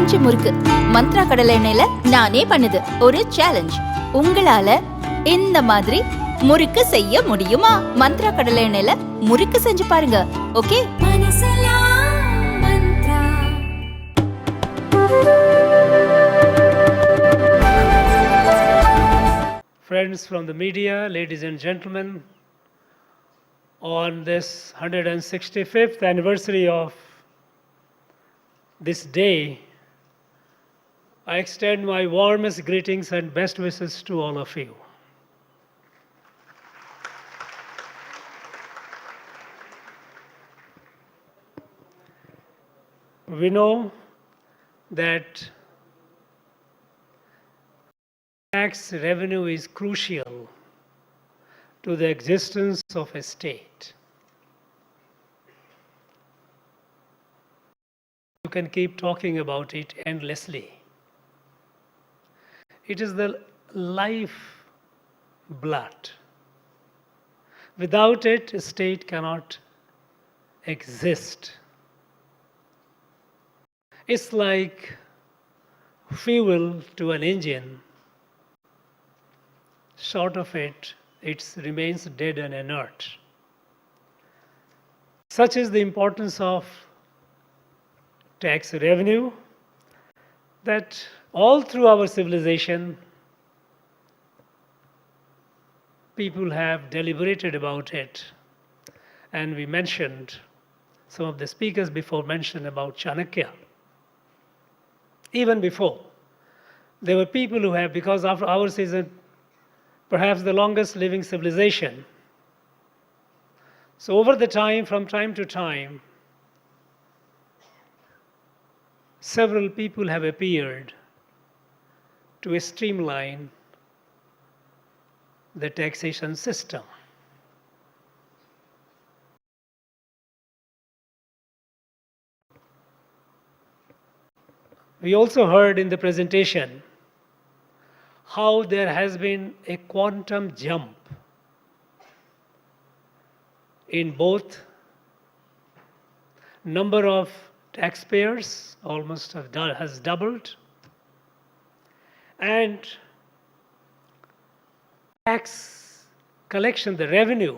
பஞ்சு முறுக்கு மந்த்ரா கடலை எண்ணெயில நானே பண்ணுது. ஒரு சேலஞ்ச், உங்களால இந்த மாதிரி முறுக்கு செய்ய முடியுமா? மந்த்ரா கடலை எண்ணெயில முறுக்கு செஞ்சு பாருங்க. Okay? Friends from the media, ladies and gentlemen, on this 165th anniversary of this day, I extend my warmest greetings and best wishes to all of you. We know that tax revenue is crucial to the existence of a state. You can keep talking about it endlessly. It is the life blood. Without it, a state cannot exist. It's like fuel to an engine. Short of it, it remains dead and inert. Such is the importance of tax revenue that all through our civilization, people have deliberated about it. And we mentioned, some of the speakers before mentioned about Chanakyaa. Even before, there were people who have, because of ours is perhaps the longest living civilization. So over the time, from time to time, several people have appeared to streamline the taxation system. We also heard in the presentation how there has been a quantum jump in both number of taxpayers, almost has doubled, and tax collection, the revenue,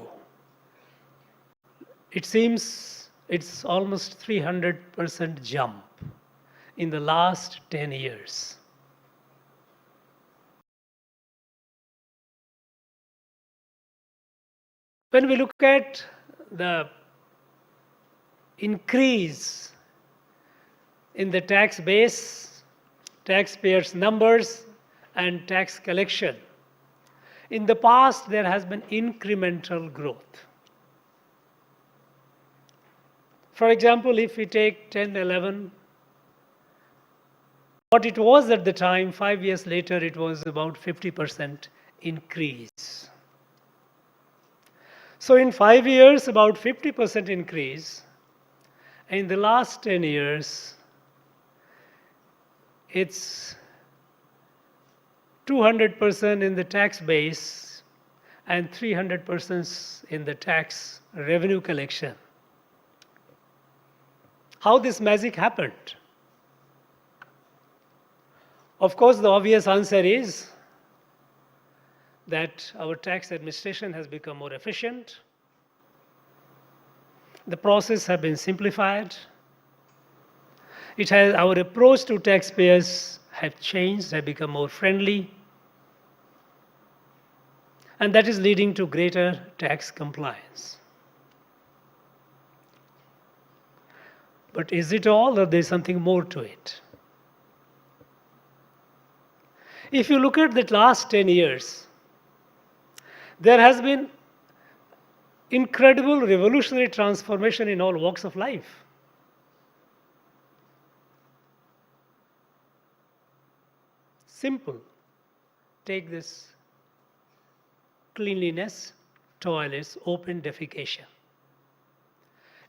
it seems it's almost 300% jump in the last 10 years. When we look at the increase in the tax base, taxpayers' numbers, and tax collection, in the past there has been incremental growth. For example, if we take 10, 11, what it was at the time, 5 years later, it was about 50% increase. So in 5 years, about 50% increase. In the last 10 years, it's 200% in the tax base and 300% in the tax revenue collection. How this magic happened? Of course, the obvious answer is that our tax administration has become more efficient. The process has been simplified. Our approach to taxpayers have changed, have become more friendly. And that is leading to greater tax compliance. But is it all, or there is something more to it? If you look at the last 10 years, there has been incredible revolutionary transformation in all walks of life. Simple. Take this cleanliness, toilets, open defecation.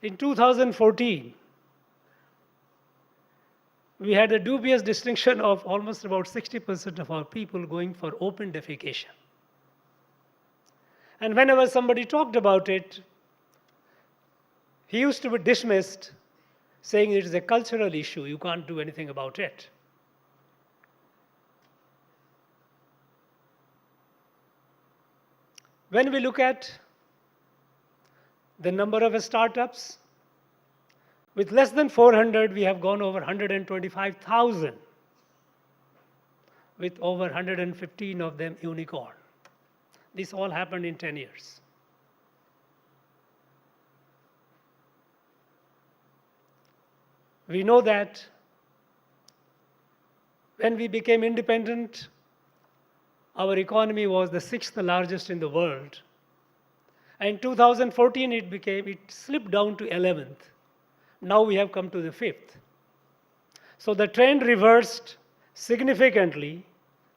In 2014, we had a dubious distinction of almost about 60% of our people going for open defecation. And whenever somebody talked about it, he used to be dismissed saying it is a cultural issue, you can't do anything about it. When we look at the number of startups, with less than 400, we have gone over 125,000, with over 115 of them unicorn. This all happened in 10 years. We know that when we became independent, our economy was the 6th largest in the world. And in 2014, it slipped down to 11th. Now we have come to the 5th. So the trend reversed significantly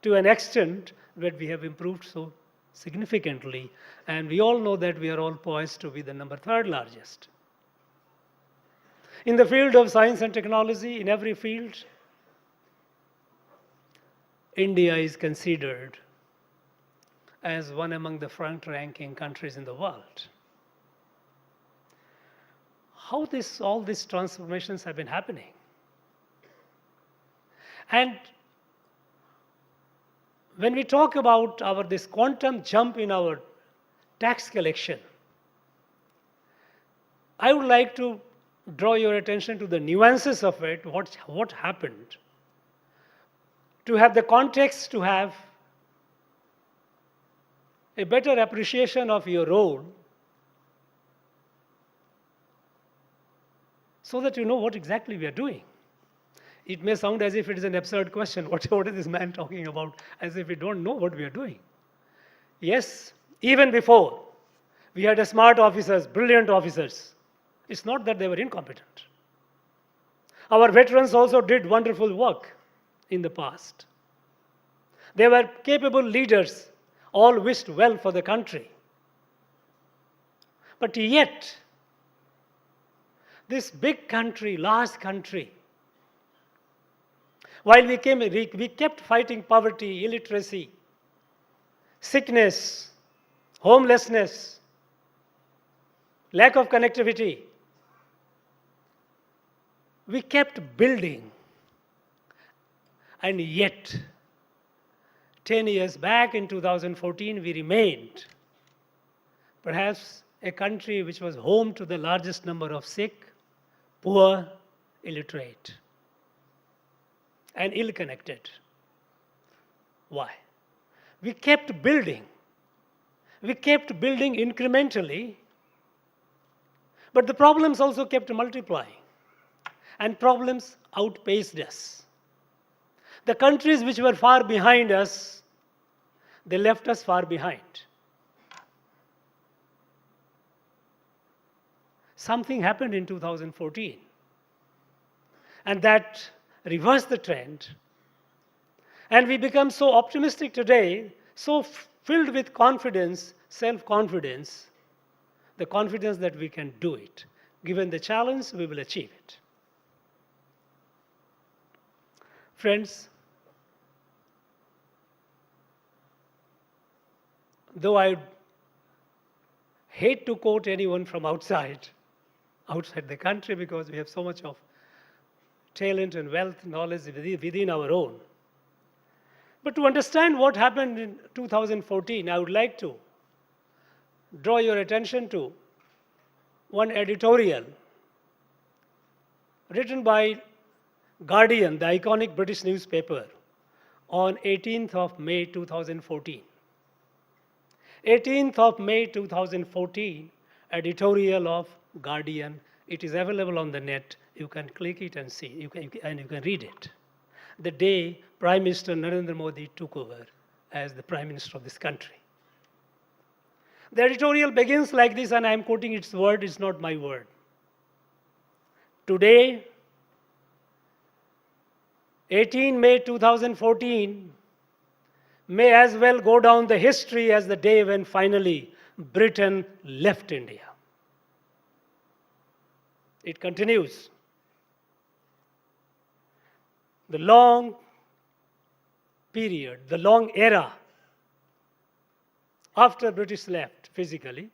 to an extent that we have improved so significantly. And we all know that we are all poised to be the number 3rd largest. In the field of science and technology, in every field, India is considered as one among the front-ranking countries in the world. How all these transformations have been happening? And when we talk about this quantum jump in our tax collection, I would like to draw your attention to the nuances of it, what happened, to have the context, to have a better appreciation of your role, so that you know what exactly we are doing. It may sound as if it is an absurd question. What is this man talking about? As if we don't know what we are doing. Yes, even before, we had smart officers, brilliant officers. It's not that they were incompetent. Our veterans also did wonderful work in the past. They were capable leaders, all wished well for the country. But yet, this big country, large country, while we kept fighting poverty, illiteracy, sickness, homelessness, lack of connectivity, we kept building. And yet, 10 years back in 2014, we remained perhaps a country which was home to the largest number of sick, poor, illiterate, and ill-connected. Why? We kept building. We kept building incrementally, but the problems also kept multiplying. And problems outpaced us. The countries which were far behind us, they left us far behind. Something happened in 2014, and that reversed the trend. And we become so optimistic today, so filled with confidence, self-confidence, the confidence that we can do it. Given the challenge, we will achieve it. Friends, though I hate to quote anyone from outside the country, because we have so much of talent and wealth, knowledge within our own. But to understand what happened in 2014, I would like to draw your attention to one editorial written by Guardian, the iconic British newspaper, on 18th of May 2014. 18th of May 2014, editorial of Guardian. It is available on the net. You can click it and see, you can read it. The day Prime Minister Narendra Modi took over as the Prime Minister of this country. The editorial begins like this, and I am quoting its word, it's not my word. Today, 18 May 2014, may as well go down the history as the day when finally Britain left India. It continues. The long period, the long era after British left physically,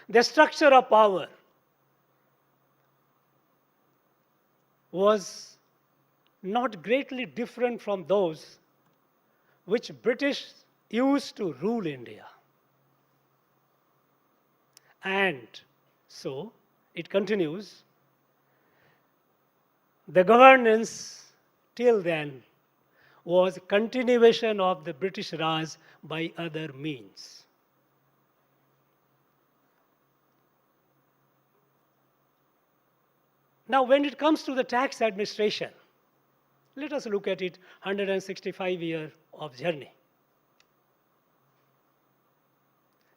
the structure of power was not greatly different from those which British used to rule India. And so it continues. The governance till then was continuation of the British Raj by other means. Now, when it comes to the tax administration, let us look at it 165 years of journey.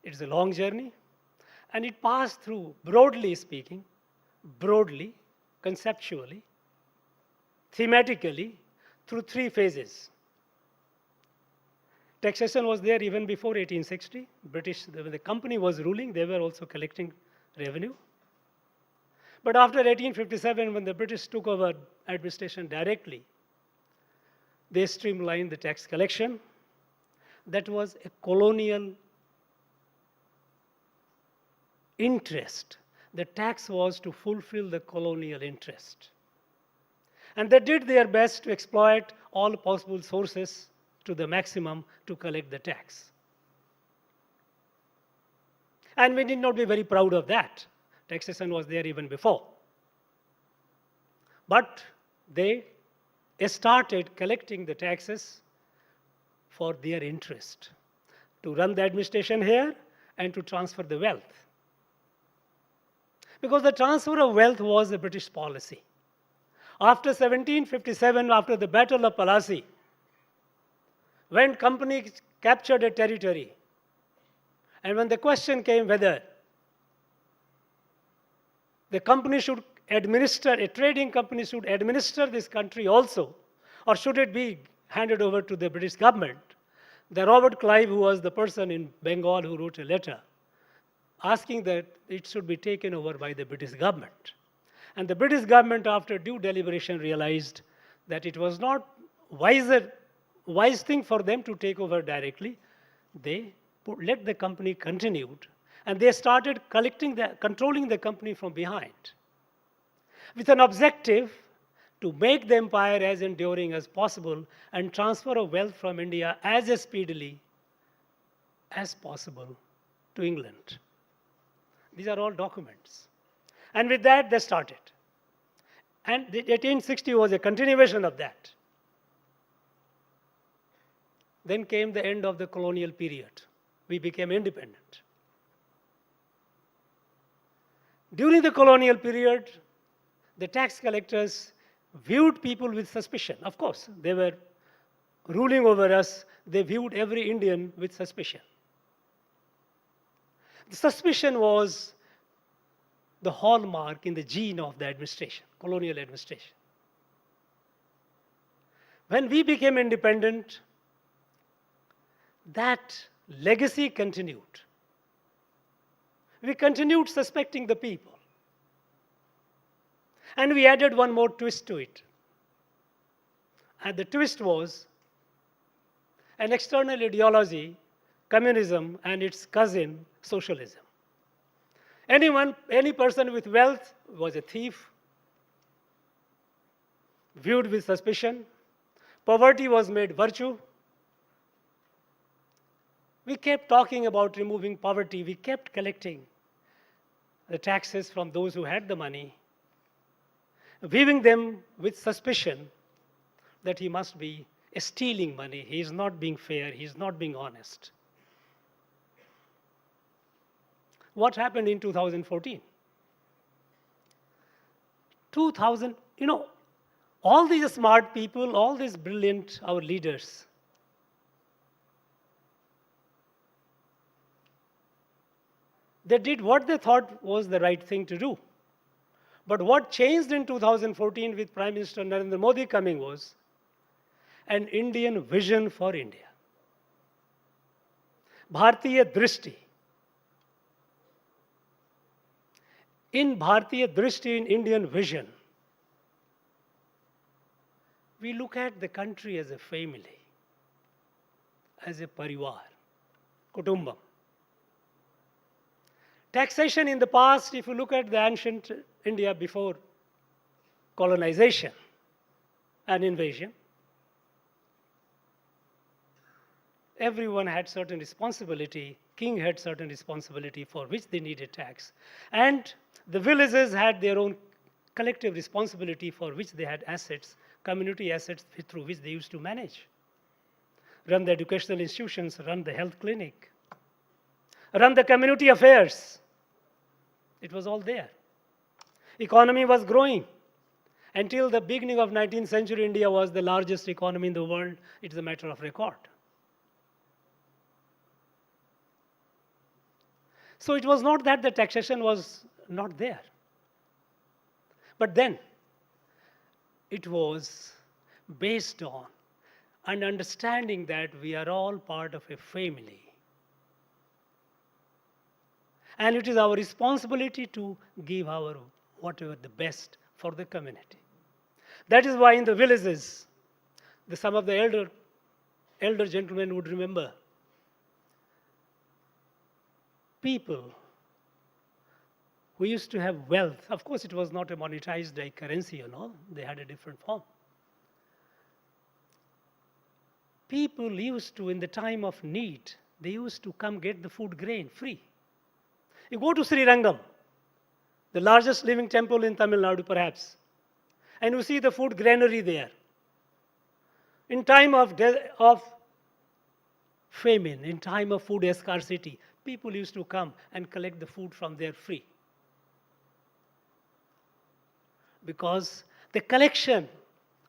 It's a long journey, and it passed through, broadly speaking, conceptually, thematically, through three phases. Taxation was there even before 1860. British, the company was ruling, they were also collecting revenue. But after 1857, when the British took over administration directly, they streamlined the tax collection. That was a colonial interest. The tax was to fulfill the colonial interest. And they did their best to exploit all possible sources to the maximum to collect the tax. And we need not be very proud of that. Taxation was there even before. But they started collecting the taxes for their interest, to run the administration here and to transfer the wealth. Because the transfer of wealth was a British policy. After 1757, after the Battle of Plassey, when companies captured a territory, and when the question came whether the company should administer, a trading company should administer this country also, or should it be handed over to the British government, the Robert Clive, who was the person in Bengal who wrote a letter asking that it should be taken over by the British government. And the British government, after due deliberation, realized that it was not wise thing for them to take over directly. They let the company continued, and they started controlling the company from behind, with an objective to make the empire as enduring as possible and transfer of wealth from India as speedily as possible to England. These are all documents. And with that, they started. And 1860 was a continuation of that. Then came the end of the colonial period. We became independent. During the colonial period, the tax collectors viewed people with suspicion. Of course, they were ruling over us. They viewed every Indian with suspicion. The suspicion was the hallmark in the gene of the administration, colonial administration. When we became independent, that legacy continued. We continued suspecting the people. And we added one more twist to it. And the twist was an external ideology, communism, and its cousin, socialism. Any person with wealth was a thief, viewed with suspicion. Poverty was made virtue. We kept talking about removing poverty. We kept collecting the taxes from those who had the money, viewing them with suspicion that he must be stealing money. He is not being fair. He is not being honest. What happened in 2014? All these smart people, all these brilliant, our leaders, they did what they thought was the right thing to do. But what changed in 2014 with Prime Minister Narendra Modi coming was an Indian vision for India. Bharatiya Drishti. In Bharatiya Drishti, in Indian vision, we look at the country as a family, as a parivar, kutumbam. Taxation in the past, if you look at the ancient India before colonization and invasion, everyone had certain responsibility. King had certain responsibility for which they needed tax. And the villages had their own collective responsibility for which they had assets, community assets through which they used to manage. Run the educational institutions, run the health clinic, run the community affairs. It was all there. Economy was growing. Until the beginning of 19th century, India was the largest economy in the world. It is a matter of record. So it was not that the taxation was not there. But then, it was based on an understanding that we are all part of a family. And it is our responsibility to give our whatever the best for the community. That is why in the villages, some of the elder gentlemen would remember, people who used to have wealth, of course it was not a monetized like currency, they had a different form. People used to, in the time of need, they used to come get the food grain free. You go to Sri Rangam, the largest living temple in Tamil Nadu perhaps, and you see the food granary there. In time of famine, in time of food scarcity, people used to come and collect the food from there free. Because the collection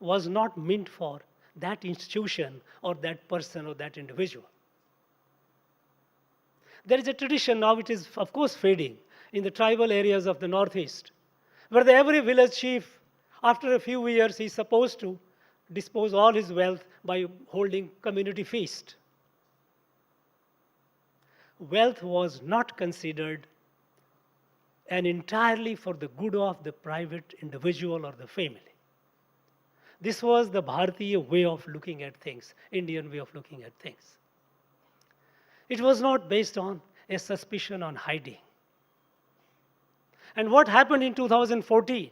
was not meant for that institution or that person or that individual. There is a tradition, now it is of course fading, in the tribal areas of the Northeast, where every village chief, after a few years, is supposed to dispose all his wealth by holding community feast. Wealth was not considered an entirely for the good of the private individual or the family. This was the Bharatiya way of looking at things, Indian way of looking at things. It was not based on a suspicion on hiding. And what happened in 2014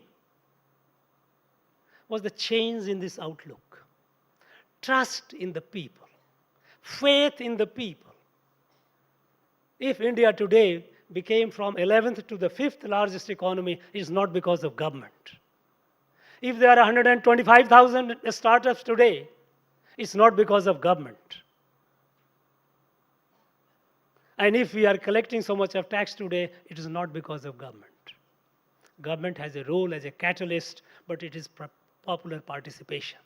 was the change in this outlook. Trust in the people, faith in the people. If India today became from 11th to the 5th largest economy, it is not because of government. If there are 125,000 startups today, it's not because of government. And if we are collecting so much of tax today, it is not because of government. Government has a role as a catalyst, but it is popular participation.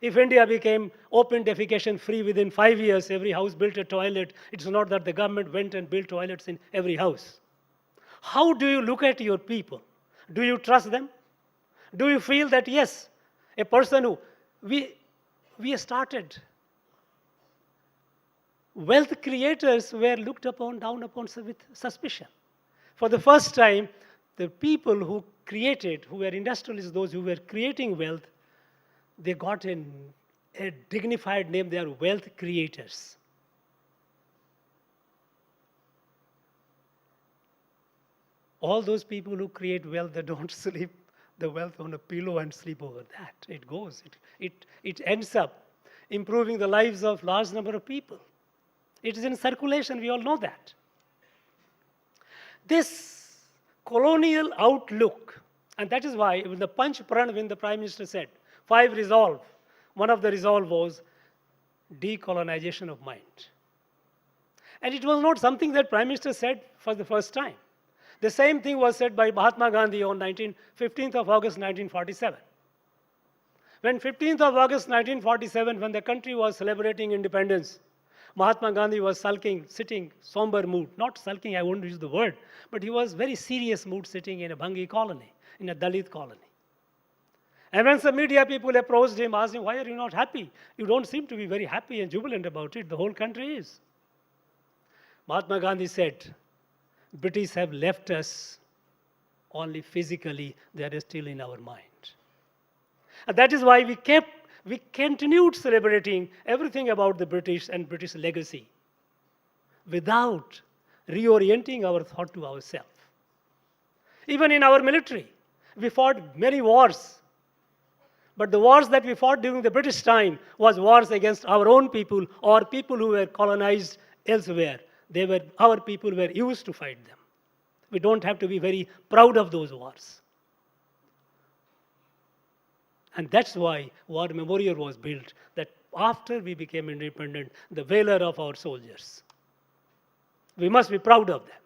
If India became open defecation free within 5 years, every house built a toilet, it's not that the government went and built toilets in every house. How do you look at your people? Do you trust them? Do you feel that, yes, a person who, we started, wealth creators were looked upon, down upon with suspicion. For the first time, the people who created, who were industrialists, those who were creating wealth, they got a dignified name. They are wealth creators. All those people who create wealth, they don't sleep the wealth on a pillow and sleep over that. It goes. It ends up improving the lives of large number of people. It is in circulation. We all know that. This colonial outlook, and that is why when the Panch Pran, when the Prime Minister said, 5 resolve, one of the resolve was decolonization of mind. And it was not something that Prime Minister said for the first time. The same thing was said by Mahatma Gandhi on 15th of August 1947. When 15th of August 1947, when the country was celebrating independence, Mahatma Gandhi was sulking, sitting, somber mood. Not sulking, I won't use the word, but he was very serious mood sitting in a Bhangi colony, in a Dalit colony. And when some media people approached him, asked him, why are you not happy? You don't seem to be very happy and jubilant about it. The whole country is. Mahatma Gandhi said, British have left us only physically. They are still in our mind. And that is why we continued celebrating everything about the British and British legacy without reorienting our thought to ourselves. Even in our military, we fought many wars. But the wars that we fought during the British time was wars against our own people or people who were colonized elsewhere. Our people were used to fight them. We don't have to be very proud of those wars. And that's why War Memorial was built, that after we became independent, the valor of our soldiers. We must be proud of them.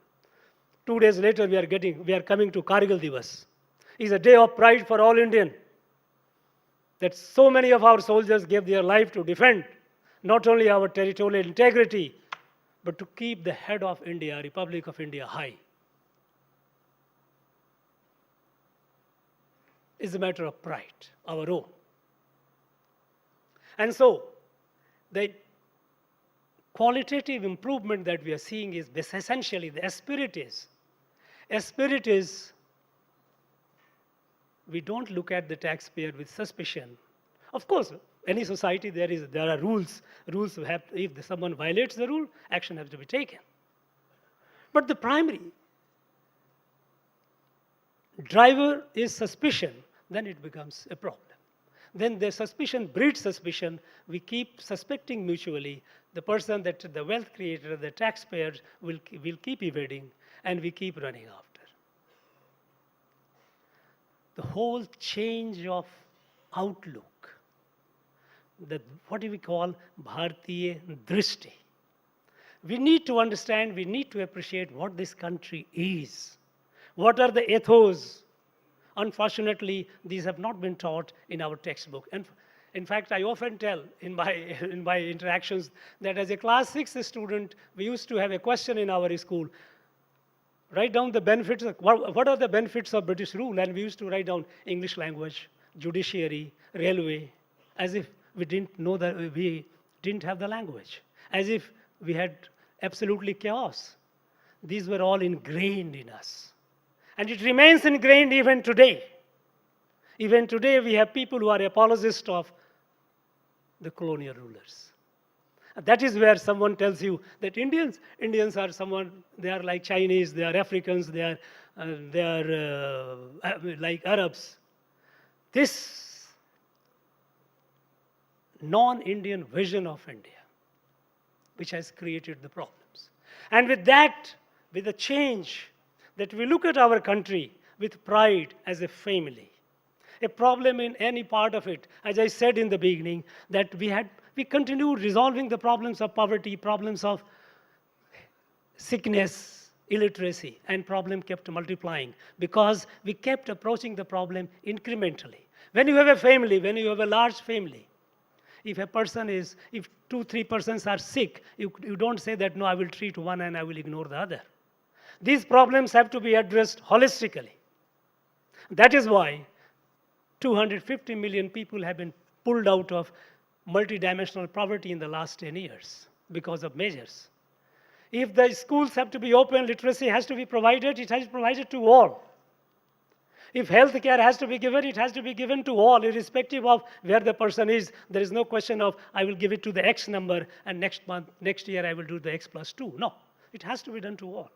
2 days later, we are coming to Kargil Divas. It's a day of pride for all Indian, that so many of our soldiers gave their life to defend not only our territorial integrity, but to keep the head of India, Republic of India, high. It's a matter of pride, our own. And so, the qualitative improvement that we are seeing is essentially the spirit is we don't look at the taxpayer with suspicion. Of course, any society there are rules. Rules have, if someone violates the rule, action has to be taken. But the primary driver is suspicion, then it becomes a problem. Then the suspicion breeds suspicion. We keep suspecting mutually. The person that the wealth creator, the taxpayer, will keep evading, and we keep running after. The whole change of outlook, what do we call Bharatiya Drishti? We need to understand, we need to appreciate what this country is. What are the ethos? Unfortunately, these have not been taught in our textbook. And in fact, I often tell in my interactions that as a class 6 student, we used to have a question in our school. Write down the benefits, what are the benefits of British rule? And we used to write down English language, judiciary, railway, as if we didn't know that we didn't have the language, as if we had absolutely chaos. These were all ingrained in us. And it remains ingrained even today. Even today, we have people who are apologists of the colonial rulers. That is where someone tells you that Indians are someone, they are like Chinese, they are Africans, they are like Arabs. This non-Indian vision of India, which has created the problems. And with that, with the change, that we look at our country with pride as a family. A problem in any part of it, as I said in the beginning, that we continued resolving the problems of poverty, problems of sickness, illiteracy, and problem kept multiplying because we kept approaching the problem incrementally. When you have a family, when you have a large family, if 2-3 persons are sick, you don't say that, no, I will treat one and I will ignore the other. These problems have to be addressed holistically. That is why 250 million people have been pulled out of multidimensional poverty in the last 10 years because of measures. If the schools have to be open, literacy has to be provided, it has to be provided to all. If health care has to be given, it has to be given to all, irrespective of where the person is. There is no question of, I will give it to the X number, and next year I will do the X plus 2. No, it has to be done to all.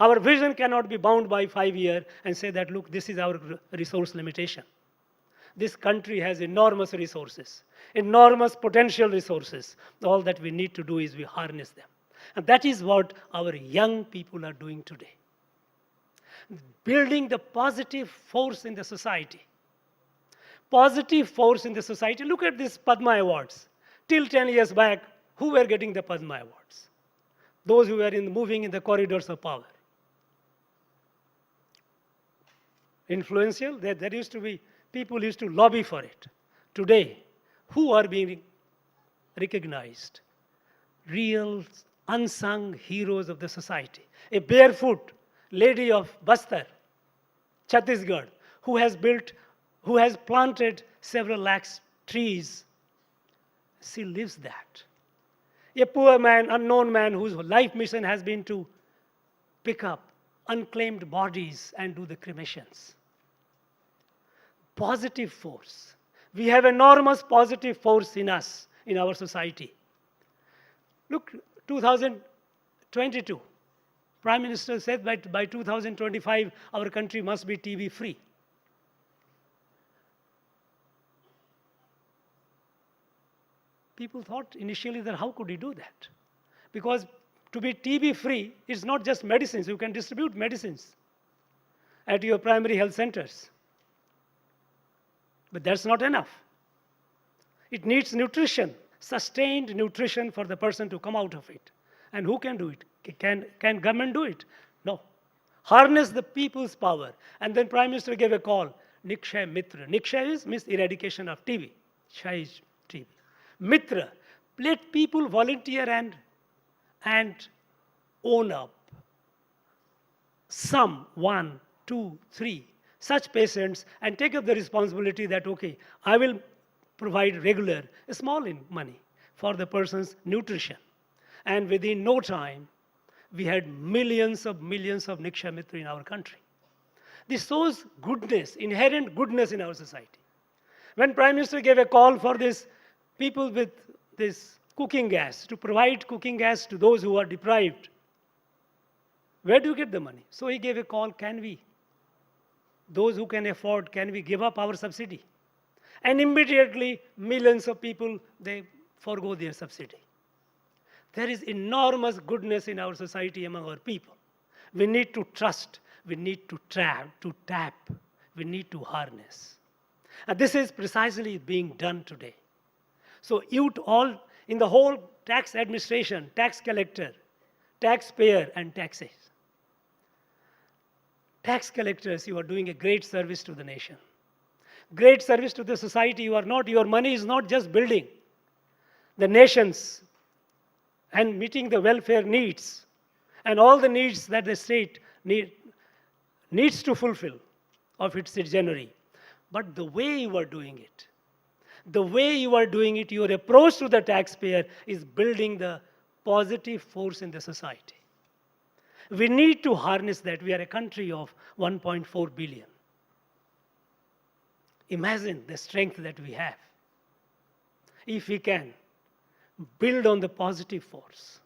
Our vision cannot be bound by 5 years and say that, look, this is our resource limitation. This country has enormous resources, enormous potential resources. All that we need to do is we harness them. And that is what our young people are doing today. Building the positive force in the society. Positive force in the society. Look at these Padma Awards. Till 10 years back, who were getting the Padma Awards? Those who were moving in the corridors of power. Influential, there used to be, people used to lobby for it. Today, who are being recognized? Real unsung heroes of the society. A barefoot lady of Bastar, Chhattisgarh, who has planted several lakhs trees. She lives that. A poor man, unknown man, whose life mission has been to pick up unclaimed bodies and do the cremations. Positive force. We have enormous positive force in us, in our society. Look, 2022. Prime Minister said that by 2025, our country must be TB free. People thought initially that how could he do that? Because to be TB free is not just medicines. You can distribute medicines at your primary health centers. But that's not enough. It needs nutrition, sustained nutrition for the person to come out of it. And who can do it? Can government do it? No. Harness the people's power. And then Prime Minister gave a call, Nikshay Mitra. Nikshay means eradication of TB. Kshay is TB. Mitra, let people volunteer and own up. Some, 1, 2, 3, such patients and take up the responsibility that, okay, I will provide regular, small in money for the person's nutrition. And within no time, we had millions of Nikshay Mitra in our country. This shows goodness, inherent goodness in our society. When Prime Minister gave a call for this people with this cooking gas, to provide cooking gas to those who are deprived, where do you get the money? So he gave a call, can we, those who can afford, can we give up our subsidy? And immediately, millions of people, they forgo their subsidy. There is enormous goodness in our society among our people. We need to trust, we need to tap, we need to harness. And this is precisely being done today. So you all, in the whole tax administration, tax collector, taxpayer, and taxes. Tax collectors, you are doing a great service to the nation. Great service to the society. Your money is not just building the nations and meeting the welfare needs and all the needs that the state needs to fulfill of its citizenry. But the way you are doing it, your approach to the taxpayer is building the positive force in the society. We need to harness that. We are a country of 1.4 billion. Imagine the strength that we have. If we can build on the positive force,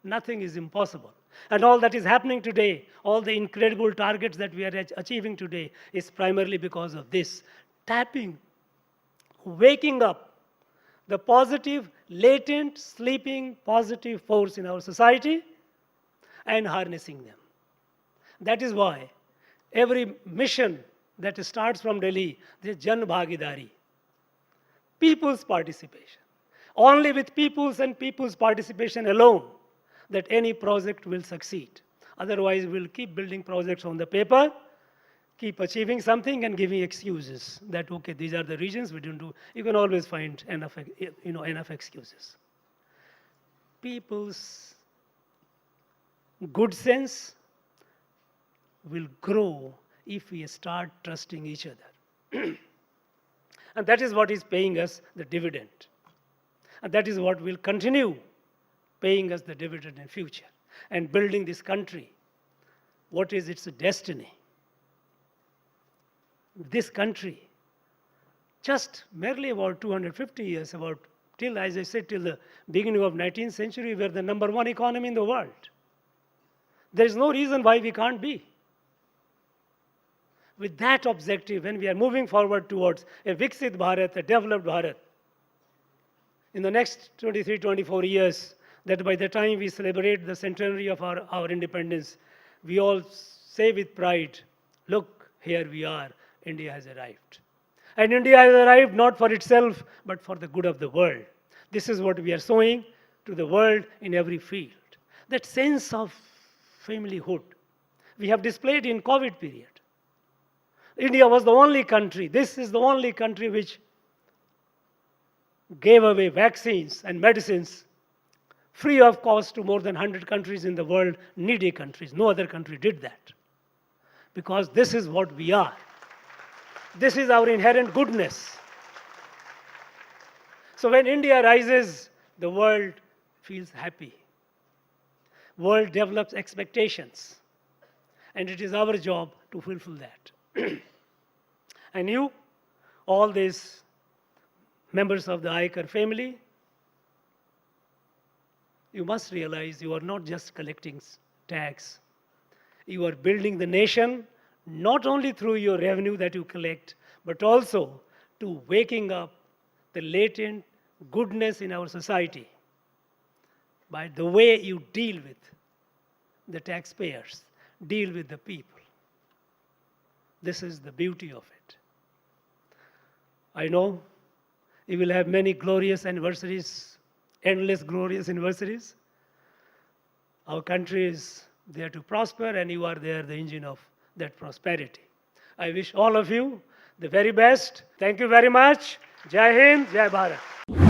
nothing is impossible. And all that is happening today, all the incredible targets that we are achieving today is primarily because of this. Tapping, waking up the positive, latent, sleeping, positive force in our society and harnessing them. That is why every mission that starts from Delhi, the Jan Bhagidari, people's participation. Only with people's and people's participation alone that any project will succeed. Otherwise, we'll keep building projects on the paper, keep achieving something and giving excuses that, okay, these are the reasons we didn't do. You can always find enough excuses. People's good sense will grow if we start trusting each other. And that is what is paying us the dividend. And that is what will continue paying us the dividend in future. And building this country, what is its destiny? This country, just merely about 250 years, till, as I said, till the beginning of 19th century, we were the #1 economy in the world. There is no reason why we can't be. With that objective, when we are moving forward towards a Viksit Bharat, a developed Bharat, in the next 23, 24 years, that by the time we celebrate the centenary of our independence, we all say with pride, look, here we are, India has arrived. And India has arrived not for itself, but for the good of the world. This is what we are showing to the world in every field. That sense of familyhood we have displayed in COVID period. India was the only country, this is the only country which gave away vaccines and medicines free of cost to more than 100 countries in the world, needy countries. No other country did that. Because this is what we are. This is our inherent goodness. So when India rises, the world feels happy. World develops expectations. And it is our job to fulfill that. And you, all these members of the Aikar family, you must realize you are not just collecting tax. You are building the nation not only through your revenue that you collect, but also to waking up the latent goodness in our society by the way you deal with the taxpayers, deal with the people. This is the beauty of it. I know you will have many glorious anniversaries, endless glorious anniversaries. Our country is there to prosper, and you are there, the engine of that prosperity. I wish all of you the very best. Thank you very much. Jai Hind, Jai Bharat.